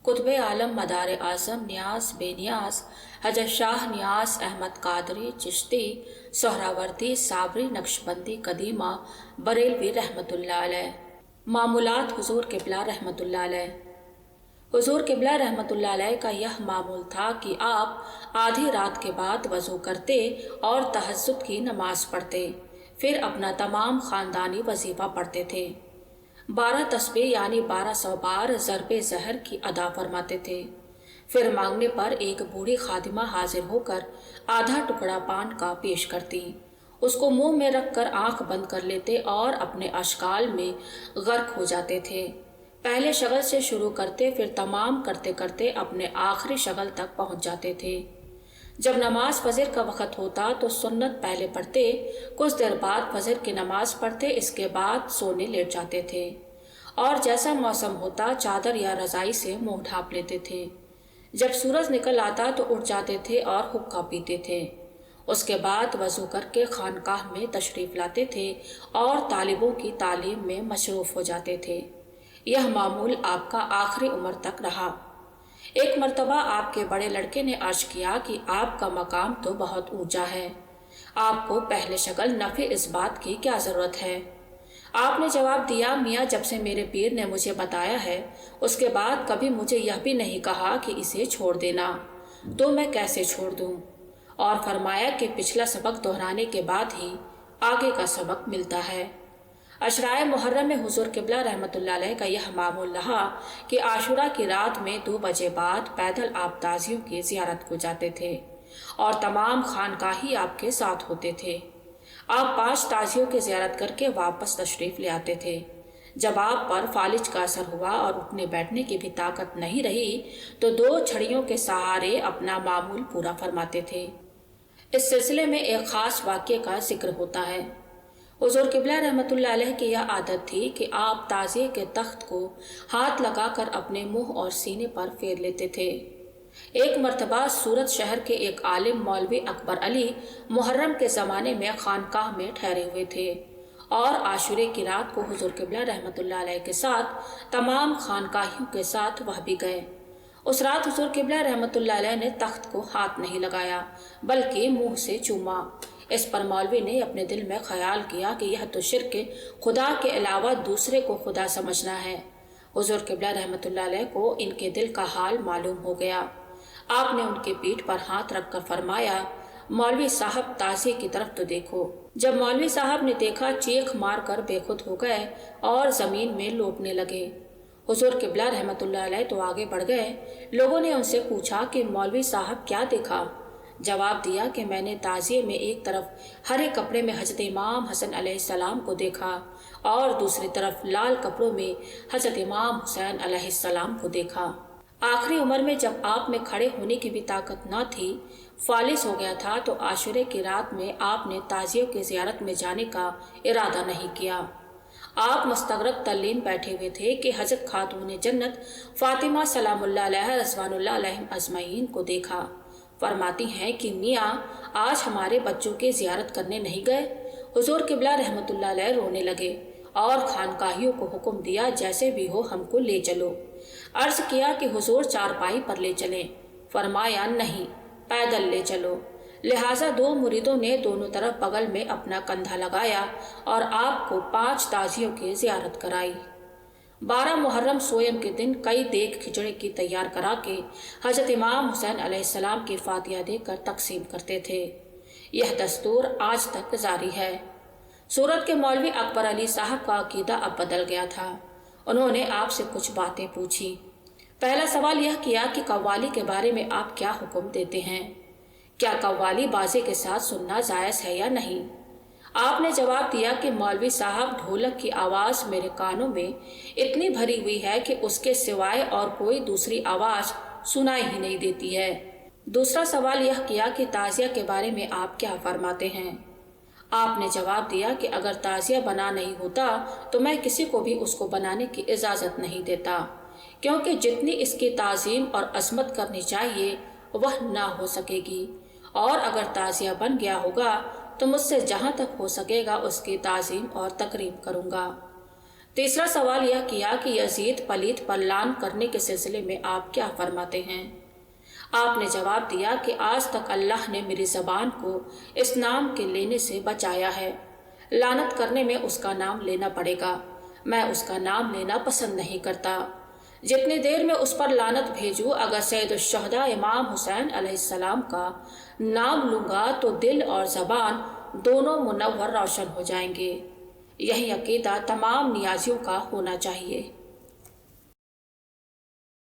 कुतुब आलम मदार आज़म नियाज़ बेनियाज़ हजरत शाह नियाज़ अहमद कादरी चिश्ती सोहरावर्दी साबरी नक्शबंदी कदीमा बरेलवी रहमतुल्लाह अलैह। मामूलात हुजूर क़िबला रहमतुल्लाह अलैह। हुजूर क़िबला रहमतुल्लाह अलैह का यह मामूल था कि आप आधी रात के बाद वज़ू करते और तहज्जुद की नमाज पढ़ते, फिर अपना तमाम ख़ानदानी वजीफ़ा पढ़ते थे। 12 तस्बीह यानी 1200 बार ज़रबे ज़हर की अदा फरमाते थे। फिर मांगने पर एक बूढ़ी खादिमा हाजिर होकर आधा टुकड़ा पान का पेश करती, उसको मुंह में रखकर आंख बंद कर लेते और अपने अशकाल में गर्क हो जाते थे। पहले शगल से शुरू करते, फिर तमाम करते करते अपने आखिरी शगल तक पहुंच जाते थे। जब नमाज फजर का वक़्त होता तो सुन्नत पहले पढ़ते, कुछ देर बाद फजर की नमाज पढ़ते, इसके बाद सोने लेट जाते थे और जैसा मौसम होता चादर या रज़ाई से मुंह ढाँप लेते थे। जब सूरज निकल आता तो उठ जाते थे और हुक्का पीते थे। उसके बाद वज़ू करके खानकाह में तशरीफ़ लाते थे और तालिबों की तालीम में मशरूफ़ हो जाते थे। यह मामूल आपका आखिरी उम्र तक रहा। एक मर्तबा आपके बड़े लड़के ने अर्ज किया कि आपका मकाम तो बहुत ऊंचा है, आपको पहले शगल नफ़े इस बात की क्या ज़रूरत है। आपने जवाब दिया, मियाँ जब से मेरे पीर ने मुझे बताया है उसके बाद कभी मुझे यह भी नहीं कहा कि इसे छोड़ देना, तो मैं कैसे छोड़ दूँ। और फरमाया कि पिछला सबक दोहराने के बाद ही आगे का सबक मिलता है। अशराए मुहर्रम में हुजूर क़िबला रहमतुल्लाह अलैह का यह मामूल रहा कि आशुरा की रात में 2 बजे बाद पैदल आप ताजियों की ज़ियारत को जाते थे और तमाम खानकाही आपके साथ होते थे। आप 5 ताजियों की ज़ियारत करके वापस तशरीफ़ ले आते थे। जब आप पर फालिज का असर हुआ और उठने बैठने की भी ताकत नहीं रही तो 2 छड़ियों के सहारे अपना मामूल पूरा फरमाते थे। इस सिलसिले में एक ख़ास वाक़ये का जिक्र होता है। हुजूर क़िबला रहमतुल्लाह अलैह की यह आदत थी कि आप ताज़िए के तख्त को हाथ लगाकर अपने मुंह और सीने पर फेर लेते थे। एक मर्तबा सूरत शहर के एक आलिम मौलवी अकबर अली मुहर्रम के ज़माने में खानकाह में ठहरे हुए थे और आशुरे की रात को हुजूर क़िबला रहमतुल्लाह अलैह के साथ तमाम खानकाहियों के साथ वह भी गए। उस रात हुजूर क़िबला रहमतुल्लाह अलैह ने तख्त को हाथ नहीं लगाया बल्कि मुंह से चूमा। इस पर मौलवी ने अपने दिल में ख्याल किया कि यह तो शिर्क खुदा के अलावा दूसरे को खुदा समझना है। हुजूर क़िबला रहमतुल्लाह अलैह को इनके दिल का हाल मालूम हो गया। आपने उनके पीठ पर हाथ रखकर फरमाया, मौलवी साहब ताज़िए की तरफ तो देखो। जब मौलवी साहब ने देखा चीख मार कर बेखुद हो गए और ज़मीन में लोटने लगे। हुजूर क़िबला रहमतुल्लाह अलैह तो आगे बढ़ गए। लोगों ने उनसे पूछा कि मौलवी साहब क्या देखा। जवाब दिया कि मैंने ताज़िए में एक तरफ हरे कपड़े में हज़रत इमाम हसन अलैहिस्सलाम को देखा और दूसरी तरफ लाल कपड़ों में हज़रत इमाम हुसैन अलैहिस्सलाम को देखा। आखिरी उम्र में जब आप में खड़े होने की भी ताकत न थी, फालिस हो गया था, तो आशुरे की रात में आपने ताज़ियों की ज़ियारत में जाने का इरादा नहीं किया। आप मुस्तगरक तल्लीन बैठे हुए थे कि हज़रत खातून जन्नत फ़ातिमा सलामुल्लाह अलैहा रज़वानुल्लाह अलैहिम अजमईन को देखा। फरमाती हैं कि मियाँ आज हमारे बच्चों की ज़ियारत करने नहीं गए। हुजूर क़िबला रहमतुल्लाह अलैह रोने लगे और खानकाहियों को हुक्म दिया, जैसे भी हो हमको ले चलो। अर्ज़ किया कि हुजूर चारपाई पर ले चलें। फरमाया नहीं, पैदल ले चलो। लिहाजा 2 मुरीदों ने दोनों तरफ बगल में अपना कंधा लगाया और आपको 5 ताज़ियों की ज़ियारत कराई। 12 मुहर्रम सोयम के दिन कई देग खिचड़ी की तैयार करा के हज़रत इमाम हुसैन अलैहिस्सलाम की फातिहा देकर तकसीम करते थे। यह दस्तूर आज तक जारी है। सूरत के मौलवी अकबर अली साहब का अकीदा अब बदल गया था। उन्होंने आपसे कुछ बातें पूछी। पहला सवाल यह किया कि कव्वाली के बारे में आप क्या हुक्म देते हैं, क्या कव्वाली बाजे के साथ सुनना जायज़ है या नहीं। आपने जवाब दिया कि मौलवी साहब ढोलक की आवाज़ मेरे कानों में इतनी भरी हुई है कि उसके सिवाय और कोई दूसरी आवाज़ सुनाई ही नहीं देती है। दूसरा सवाल यह किया कि ताज़िया के बारे में आप क्या फरमाते हैं। आपने जवाब दिया कि अगर ताज़िया बना नहीं होता तो मैं किसी को भी उसको बनाने की इजाज़त नहीं देता, क्योंकि जितनी इसकी ताज़ीम और अज़मत करनी चाहिए वह ना हो सकेगी, और अगर ताज़िया बन गया होगा तो मुझसे जहाँ तक हो सकेगा उसकी ताज़ीम और तकरीम करूँगा। تیسرا سوال یہ کیا کہ یزید پلیت پر لعن کرنے کے سلسلے میں آپ کیا فرماتے ہیں؟ آپ نے جواب دیا کہ آج تک اللہ نے میری زبان کو اس نام کے لینے سے بچایا ہے، لعنت کرنے میں اس کا نام لینا پڑے گا، میں اس کا نام لینا پسند نہیں کرتا۔ جتنی دیر میں اس پر لعنت بھیجوں، اگر سید الشہداء امام حسین علیہ السلام کا نام لوں گا تو دل اور زبان دونوں منور روشن ہو جائیں گے۔ یہی عقیدہ تمام نیازیوں کا ہونا چاہیے۔